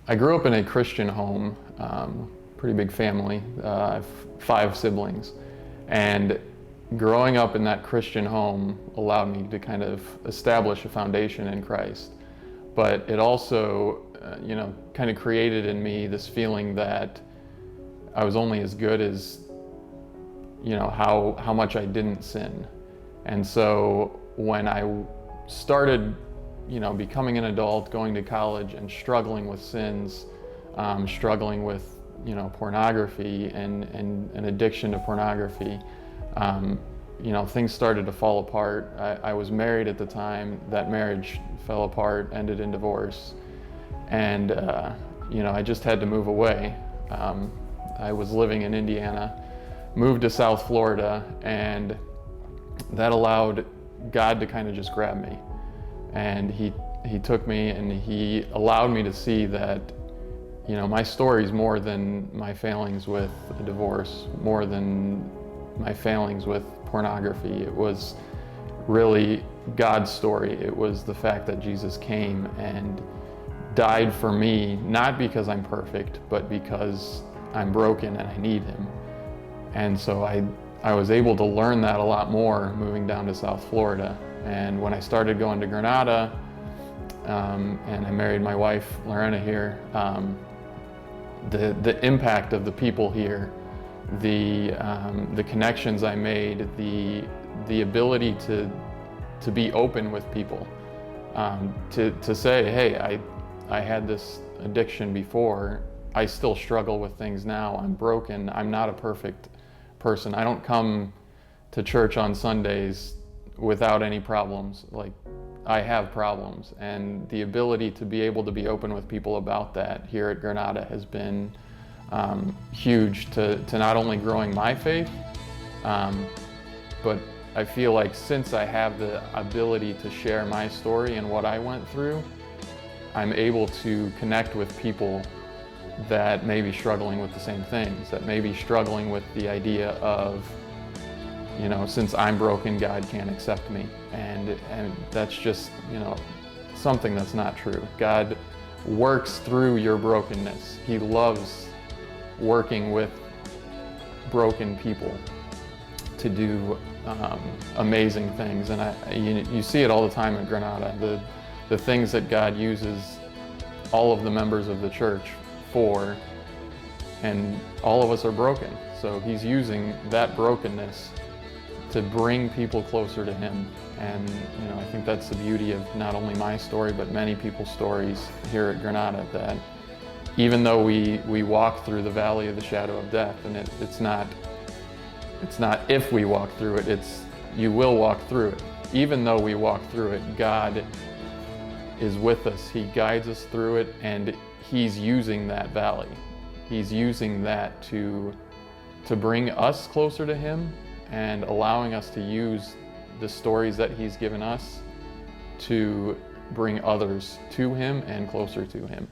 I grew up in a Christian home, pretty big family. I have 5 siblings. And growing up in that Christian home allowed me to kind of establish a foundation in Christ. But it also, kind of created in me this feeling that I was only as good as, how much I didn't sin. And so when I started becoming an adult, going to college and struggling with sins, struggling with, pornography and an addiction to pornography, things started to fall apart. I was married at the time. That marriage fell apart, ended in divorce. And, I just had to move away. I was living in Indiana, moved to South Florida, and that allowed God to kind of just grab me. And he took me and he allowed me to see that, my story is more than my failings with a divorce, more than my failings with pornography. It was really God's story. It was the fact that Jesus came and died for me, not because I'm perfect, but because I'm broken and I need him. And so I was able to learn that a lot more moving down to South Florida. And when I started going to Granada, and I married my wife, Lorena, here, the impact of the people here, the connections I made, the ability to be open with people, to say, hey, I had this addiction before, I still struggle with things now, I'm broken, I'm not a perfect person. I don't come to church on Sundays without any problems. Like, I have problems, and the ability to be able to be open with people about that here at Granada has been huge to not only growing my faith, but I feel like since I have the ability to share my story and what I went through, I'm able to connect with people that may be struggling with the same things, that may be struggling with the idea of, since I'm broken, God can't accept me. And that's just, something that's not true. God works through your brokenness. He loves working with broken people to do amazing things. And you see it all the time at Granada, the things that God uses all of the members of the church for, and all of us are broken. So he's using that brokenness to bring people closer to him. And I think that's the beauty of not only my story, but many people's stories here at Granada, that even though we walk through the valley of the shadow of death, and it's not if we walk through it, it's you will walk through it. Even though we walk through it, God is with us. He guides us through it, and he's using that valley. He's using that to bring us closer to him, and allowing us to use the stories that he's given us to bring others to him and closer to him.